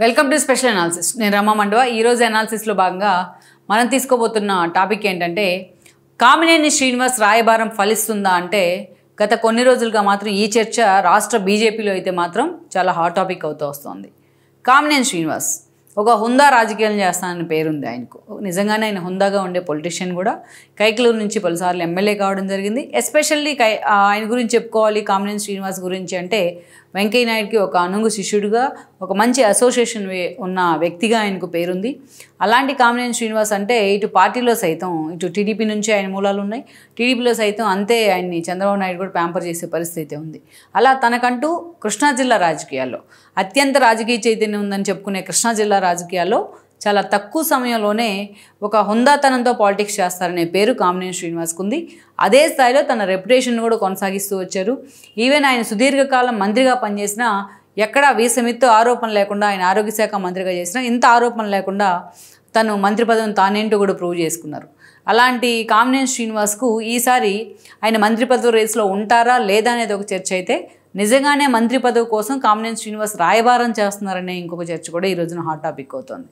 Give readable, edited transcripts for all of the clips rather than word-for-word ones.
Welcome to special analysis. నేను రమా మండవ. ఈరోజు అనాలిసిస్లో భాగంగా మనం తీసుకోబోతున్న టాపిక్ ఏంటంటే, కామినేని శ్రీనివాస్ రాయబారం ఫలిస్తుందా అంటే, గత కొన్ని రోజులుగా మాత్రం ఈ చర్చ రాష్ట్ర బీజేపీలో అయితే మాత్రం చాలా హాట్ టాపిక్ అవుతూ వస్తుంది. కామినేని శ్రీనివాస్ ఒక హుందా రాజకీయాలు చేస్తానని పేరుంది ఆయనకు. నిజంగానే ఆయన హుందాగా ఉండే పొలిటీషియన్ కూడా. కైకలూరు నుంచి పలుసార్లు ఎమ్మెల్యే కావడం జరిగింది. ఎస్పెషల్లీ ఆయన గురించి చెప్పుకోవాలి, కామినేని శ్రీనివాస్ గురించి అంటే, వెంకయ్య నాయుడుకి ఒక అనుంగు శిష్యుడిగా, ఒక మంచి అసోసియేషన్ ఉన్న వ్యక్తిగా ఆయనకు పేరుంది. అలాంటి కామినేని శ్రీనివాస్ అంటే ఇటు పార్టీలో సైతం, ఇటు టీడీపీ నుంచి ఆయన మూలాలు ఉన్నాయి, టీడీపీలో సైతం అంతే ఆయన్ని చంద్రబాబు నాయుడు కూడా ప్యాంపర్ చేసే పరిస్థితి ఉంది. అలా తనకంటూ కృష్ణా జిల్లా రాజకీయాల్లో అత్యంత రాజకీయ చైతన్యం ఉందని చెప్పుకునే కృష్ణా జిల్లా రాజకీయాల్లో చాలా తక్కువ సమయంలోనే ఒక హుందాతనంతో పాలిటిక్స్ చేస్తారనే పేరు కామినేని శ్రీనివాస్కు ఉంది. అదే స్థాయిలో తన రెప్యుటేషన్ కూడా కొనసాగిస్తూ వచ్చారు. ఈవెన్ ఆయన సుదీర్ఘకాలం మంత్రిగా పనిచేసినా ఎక్కడా వీసమిత్తు ఆరోపణ లేకుండా, ఆయన ఆరోగ్య శాఖ మంత్రిగా చేసినా ఇంత ఆరోపణ లేకుండా తను మంత్రి పదవిని తానేంటో కూడా ప్రూవ్ చేసుకున్నారు. అలాంటి కామినేని శ్రీనివాస్కు ఈసారి ఆయన మంత్రి పదవి రేసులో ఉంటారా లేదా అనేది ఒక చర్చ అయితే, నిజంగానే మంత్రి పదవి కోసం కామినేని శ్రీనివాస్ రాయబారం చేస్తున్నారనే ఇంకొక చర్చ కూడా ఈ రోజున హాట్ టాపిక్ అవుతుంది.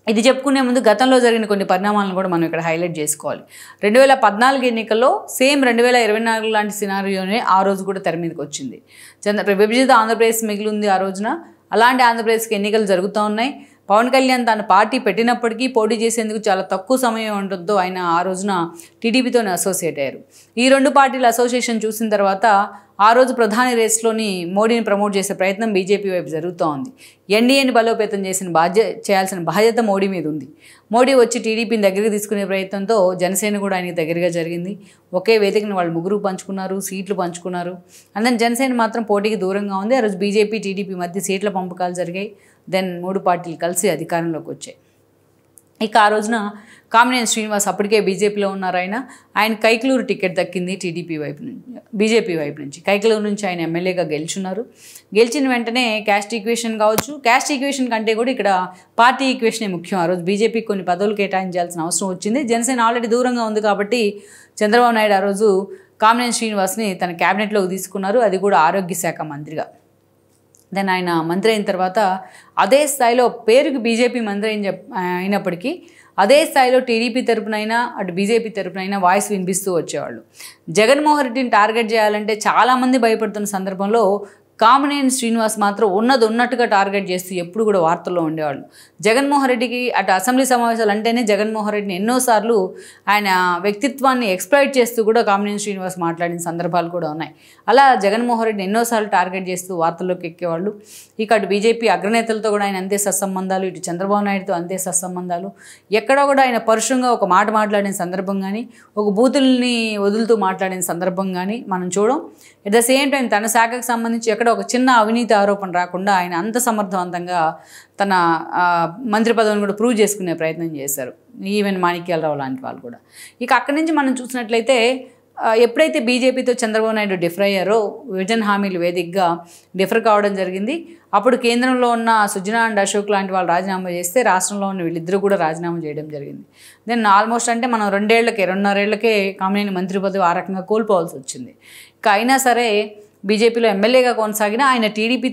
ఇది చెప్పుకునే ముందు గతంలో జరిగిన కొన్ని పరిణామాలను కూడా మనం ఇక్కడ హైలైట్ చేసుకోవాలి. 2014 ఎన్నికల్లో సేమ్ 2024 లాంటి సినారియోనే ఆ రోజు కూడా తెర మీదకి వచ్చింది. విభజిత ఆంధ్రప్రదేశ్ మిగిలి ఉంది ఆ రోజున. అలాంటి ఆంధ్రప్రదేశ్కి ఎన్నికలు జరుగుతూ ఉన్నాయి. పవన్ కళ్యాణ్ తన పార్టీ పెట్టినప్పటికీ పోటీ చేసేందుకు చాలా తక్కువ సమయం ఉండడంతో ఆయన ఆ రోజున టీడీపీతోనే అసోసియేట్ అయ్యారు. ఈ రెండు పార్టీల అసోసియేషన్ చూసిన తర్వాత ఆ రోజు ప్రధాని రేస్లోని మోడీని ప్రమోట్ చేసే ప్రయత్నం బీజేపీ వైపు జరుగుతూ ఉంది. ఎన్డీఏని బలోపేతం చేయాల్సిన బాధ్యత మోడీ మీద ఉంది. మోడీ వచ్చి టీడీపీని దగ్గరికి తీసుకునే ప్రయత్నంతో జనసేన కూడా ఆయనకి దగ్గరగా జరిగింది. ఒకే వేదికను వాళ్ళు ముగ్గురు పంచుకున్నారు, సీట్లు పంచుకున్నారు. అందుకని జనసేన మాత్రం పోటీకి దూరంగా ఉంది. ఆ రోజు బీజేపీ టీడీపీ మధ్య సీట్ల పంపకాలు జరిగాయి. దెన్ మూడు పార్టీలు కలిసి అధికారంలోకి వచ్చాయి. ఇక ఆ రోజున కామినేని శ్రీనివాస్ అప్పటికే బీజేపీలో ఉన్నారు. ఆయన కైకలూరు టికెట్ దక్కింది టీడీపీ వైపు నుంచి, బీజేపీ వైపు నుంచి. కైకలూరు నుంచి ఆయన ఎమ్మెల్యేగా గెలుచున్నారు. గెలిచిన వెంటనే క్యాస్ట్ ఈక్వేషన్ కావచ్చు, క్యాస్ట్ ఈక్వేషన్ కంటే కూడా ఇక్కడ పార్టీ ఈక్వేషనే ముఖ్యం. ఆ రోజు బీజేపీకి కొన్ని పదవులు కేటాయించాల్సిన అవసరం వచ్చింది. జనసేన ఆల్రెడీ దూరంగా ఉంది కాబట్టి చంద్రబాబు నాయుడు ఆ రోజు కామినేని శ్రీనివాస్ని తన క్యాబినెట్లోకి తీసుకున్నారు, అది కూడా ఆరోగ్య శాఖ మంత్రిగా. దెన్ ఆయన మంత్రి అయిన తర్వాత అదే స్థాయిలో పేరుకి బీజేపీ మంత్రి అయినప్పటికీ అదే స్థాయిలో టీడీపీ తరపునైనా అటు బీజేపీ తరపునైనా వాయిస్ వినిపిస్తూ వచ్చేవాళ్ళు. జగన్మోహన్ రెడ్డిని టార్గెట్ చేయాలంటే చాలామంది భయపడుతున్న సందర్భంలో కామినేని శ్రీనివాస్ మాత్రం ఉన్నట్టుగా టార్గెట్ చేస్తూ ఎప్పుడు కూడా వార్తల్లో ఉండేవాళ్ళు. జగన్మోహన్ రెడ్డికి అటు అసెంబ్లీ సమావేశాలు అంటేనే జగన్మోహన్ రెడ్డిని ఎన్నోసార్లు ఆయన వ్యక్తిత్వాన్ని ఎక్స్‌ప్లాయిట్ చేస్తూ కూడా కామినేని శ్రీనివాస్ మాట్లాడిన సందర్భాలు కూడా ఉన్నాయి. అలా జగన్మోహన్ రెడ్డిని ఎన్నోసార్లు టార్గెట్ చేస్తూ వార్తల్లోకి ఎక్కేవాళ్ళు. ఇక అటు బీజేపీ అగ్రనేతలతో కూడా ఆయన అంతే సత్సంబంధాలు, ఇటు చంద్రబాబు నాయుడుతో అంతే సత్సంబంధాలు. ఎక్కడో కూడా ఆయన పరుషంగా ఒక మాట మాట్లాడిన సందర్భం కానీ, ఒక బూతుల్ని వదులుతూ మాట్లాడిన సందర్భం కానీ మనం చూడం. ఎట్ ద సేమ్ టైం తన శాఖకు సంబంధించి ఎక్కడ ఒక చిన్న అవినీతి ఆరోపణ రాకుండా ఆయన అంత సమర్థవంతంగా తన మంత్రి పదవిని కూడా ప్రూవ్ చేసుకునే ప్రయత్నం చేశారు. ఈవెన్ మాణిక్యాలరావు లాంటి వాళ్ళు కూడా. ఇక అక్కడి నుంచి మనం చూసినట్లయితే ఎప్పుడైతే బీజేపీతో చంద్రబాబు నాయుడు డిఫర్ అయ్యారో, విభజన హామీలు వేదికగా డిఫర్ కావడం జరిగింది. అప్పుడు కేంద్రంలో ఉన్న సుజనా అండ్ అశోక్ లాంటి వాళ్ళు రాజీనామా చేస్తే రాష్ట్రంలో ఉన్న వీళ్ళిద్దరూ కూడా రాజీనామా చేయడం జరిగింది. దెన్ ఆల్మోస్ట్ అంటే మనం 2 ఏళ్లకే కామినేని మంత్రి పదవి ఆ రకంగా కోల్పోవాల్సి వచ్చింది. ఇక అయినా సరే బీజేపీలో ఎమ్మెల్యేగా కొనసాగిన ఆయన టీడీపీ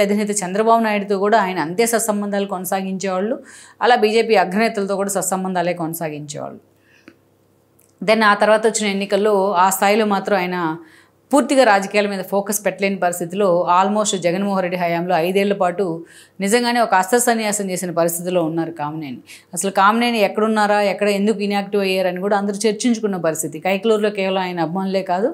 అధినేత చంద్రబాబు నాయుడుతో కూడా ఆయన అంతే సత్సంబంధాలు కొనసాగించేవాళ్ళు. అలా బీజేపీ అగ్రనేతలతో కూడా సత్సంబంధాలే కొనసాగించేవాళ్ళు. దెన్ ఆ తర్వాత వచ్చిన ఎన్నికల్లో ఆ స్థాయిలో మాత్రం ఆయన పూర్తిగా రాజకీయాల మీద ఫోకస్ పెట్టలేని పరిస్థితిలో ఆల్మోస్ట్ జగన్మోహన్ రెడ్డి హయాంలో 5 ఏళ్ల పాటు నిజంగానే ఒక అస్త్రసన్యాసం చేసిన పరిస్థితిలో ఉన్నారు కామినేని. అసలు కామినేని ఎక్కడున్నారా, ఎందుకు ఇన్యాక్టివ్ అయ్యారని కూడా అందరూ చర్చించుకున్న పరిస్థితి. కైకలూరులో కేవలం ఆయన అభిమానులే కాదు,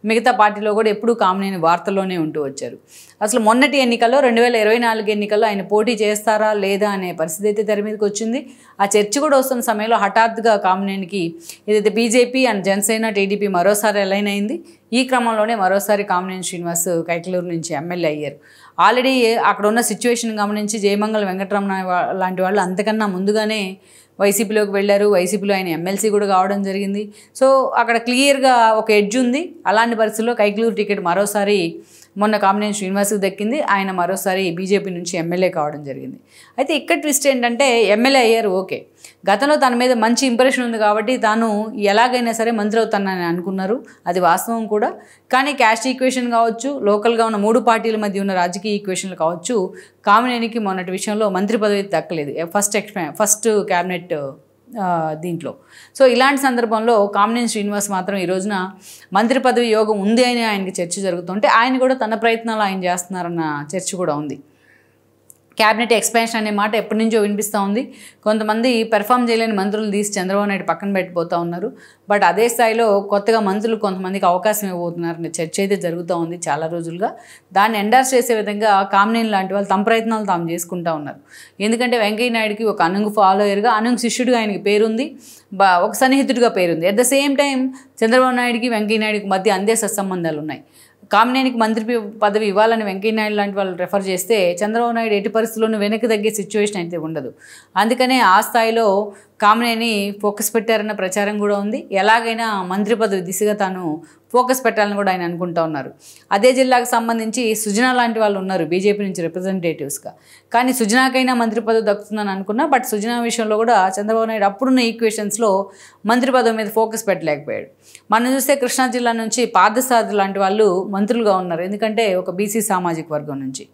మిగతా పార్టీలో కూడా ఎప్పుడూ కామినేని వార్తల్లోనే ఉంటూ వచ్చారు. అసలు మొన్నటి ఎన్నికల్లో 2024 ఎన్నికల్లో ఆయన పోటీ చేస్తారా లేదా అనే పరిస్థితి అయితే తెర మీదకి వచ్చింది. ఆ చర్చ కూడా వస్తున్న సమయంలో హఠాత్తుగా కామినేనికి ఏదైతే బీజేపీ అండ్ జనసేన టీడీపీ మరోసారి అలైన్ అయింది. ఈ క్రమంలోనే మరోసారి కామినేని శ్రీనివాస్ కైకలూరు నుంచి ఎమ్మెల్యే అయ్యారు. ఆల్రెడీ అక్కడ ఉన్న సిచ్యువేషన్ గమనించి జయమంగళ వెంకటరమణ లాంటి వాళ్ళు అంతకన్నా ముందుగానే వైసీపీలోకి వెళ్ళారు. వైసీపీలో ఆయన ఎమ్మెల్సీ కూడా కావడం జరిగింది. సో అక్కడ క్లియర్గా ఒక ఎడ్జ్ ఉంది. అలాంటి పరిస్థితుల్లో కైకలూరు టికెట్ మరోసారి మొన్న కామినేని శ్రీనివాస్కి దక్కింది. ఆయన మరోసారి బీజేపీ నుంచి ఎమ్మెల్యే కావడం జరిగింది. అయితే ఇక్కడ ట్విస్ట్ ఏంటంటే ఎమ్మెల్యే అయ్యారు, ఓకే, గతంలో తన మీద మంచి ఇంప్రెషన్ ఉంది కాబట్టి తాను ఎలాగైనా సరే మంత్రి అవుతానని అనుకున్నారు, అది వాస్తవం కూడా. కానీ క్యాస్ట్ ఈక్వేషన్ కావచ్చు, లోకల్గా ఉన్న 3 పార్టీల మధ్య ఉన్న రాజకీయ ఈక్వేషన్లు కావచ్చు, కామినేనికి మొన్నటి విషయంలో మంత్రి పదవి దక్కలేదు, ఫస్ట్ క్యాబినెట్ దీంట్లో. సో ఇలాంటి సందర్భంలో కామినేని శ్రీనివాస్ మాత్రం ఈ రోజున మంత్రి పదవి యోగం ఉంది అని ఆయనకి చర్చ జరుగుతుంటే ఆయన కూడా తన ప్రయత్నాలు ఆయన చేస్తున్నారన్న చర్చ కూడా ఉంది. క్యాబినెట్ ఎక్స్పాన్షన్ అనే మాట ఎప్పటి నుంచో వినిపిస్తూ ఉంది. కొంతమంది పెర్ఫామ్ చేయలేని మంత్రులు తీసి చంద్రబాబు నాయుడు పక్కన పెట్టిపోతూ ఉన్నారు. బట్ అదే స్థాయిలో కొత్తగా మంత్రులు కొంతమందికి అవకాశం ఇవ్వబోతున్నారనే చర్చ అయితే జరుగుతూ ఉంది చాలా రోజులుగా. దాన్ని ఎండార్స్ చేసే విధంగా కామినేని లాంటి వాళ్ళు తమ ప్రయత్నాలు తాము చేసుకుంటూ ఉన్నారు. ఎందుకంటే వెంకయ్య నాయుడుకి ఒక అనుంగు ఫాలోయర్గా, అనుంగు శిష్యుడిగా ఆయనకి పేరుంది, ఒక సన్నిహితుడిగా పేరుంది. At the same time Chandrababu నాయుడుకి వెంకయ్య నాయుడుకి మధ్య అందే సత్సంబంధాలు ఉన్నాయి. కామినేనికి మంత్రి పదవి ఇవ్వాలని వెంకయ్య నాయుడు లాంటి వాళ్ళు రెఫర్ చేస్తే చంద్రబాబు నాయుడు ఎట్టి పరిస్థితుల్లోనూ వెనక్కి తగ్గే సిచ్యువేషన్ అయితే ఉండదు. అందుకనే ఆ స్థాయిలో కామినేని ఫోకస్ పెట్టారన్న ప్రచారం కూడా ఉంది. ఎలాగైనా మంత్రి పదవి దిశగా తాను ఫోకస్ పెట్టాలని కూడా ఆయన అనుకుంటూ ఉన్నారు. అదే జిల్లాకు సంబంధించి సుజనా లాంటి వాళ్ళు ఉన్నారు బీజేపీ నుంచి రిప్రజెంటేటివ్స్గా. కానీ సుజనాకైనా మంత్రి పదవి దక్కుతుందని అనుకున్నా, బట్ సుజనా విషయంలో కూడా చంద్రబాబు నాయుడు అప్పుడున్న ఈక్వేషన్స్లో మంత్రి పదవి మీద ఫోకస్ పెట్టలేకపోయాడు. మనం చూస్తే కృష్ణా జిల్లా నుంచి పార్థసారథి లాంటి వాళ్ళు మంత్రులుగా ఉన్నారు, ఎందుకంటే ఒక బీసీ సామాజిక వర్గం నుంచి.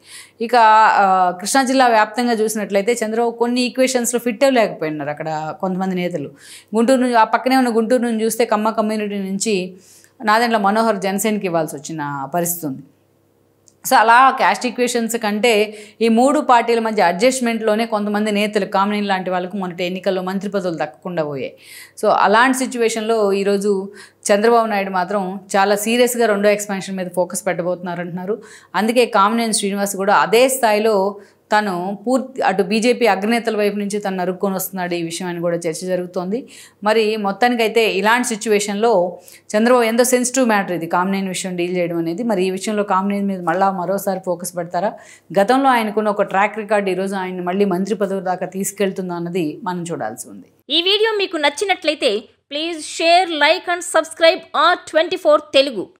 ఇక కృష్ణా జిల్లా వ్యాప్తంగా చూసినట్లయితే చంద్రబాబు కొన్ని ఈక్వేషన్స్లో ఫిట్ అవ్వలేకపోయినారు అక్కడ కొంతమంది నేతలు. గుంటూరు నుంచి, ఆ పక్కనే ఉన్న గుంటూరు నుంచి చూస్తే కమ్మ కమ్యూనిటీ నుంచి నాదెండ్ల మనోహర్ జనసేనకి ఇవ్వాల్సి వచ్చిన పరిస్థితి ఉంది. సో అలా క్యాస్ట్ ఈక్వేషన్స్ కంటే ఈ 3 పార్టీల మధ్య అడ్జస్ట్మెంట్లోనే కొంతమంది నేతలు కామినేని లాంటి వాళ్ళకు మొన్నటి ఎన్నికల్లో మంత్రి పదవులు దక్కకుండా పోయాయి. సో అలాంటి సిచ్యువేషన్లో ఈరోజు చంద్రబాబు నాయుడు మాత్రం చాలా సీరియస్గా రెండో ఎక్స్పాన్షన్ మీద ఫోకస్ పెట్టబోతున్నారు అంటున్నారు. అందుకే కామినేని శ్రీనివాస్ కూడా అదే స్థాయిలో తను పూర్తి అటు బీజేపీ అగ్రనేతల వైపు నుంచి తను నరుక్కొని వస్తున్నాడు ఈ విషయం అని కూడా చర్చ జరుగుతోంది. మరి మొత్తానికైతే ఇలాంటి సిచ్యువేషన్లో చంద్రబాబు ఎంతో సెన్సిటివ్ మ్యాటర్ ఇది, కామినేని విషయం డీల్ చేయడం అనేది. మరి ఈ విషయంలో కామినేని మీద మరోసారి ఫోకస్ పెడతారా? గతంలో ఆయనకున్న ఒక ట్రాక్ రికార్డ్ ఈరోజు ఆయన మళ్ళీ మంత్రి పదవి దాకా తీసుకెళ్తుందా అన్నది మనం చూడాల్సి ఉంది. ఈ వీడియో మీకు నచ్చినట్లయితే please share, like and subscribe R24 Telugu.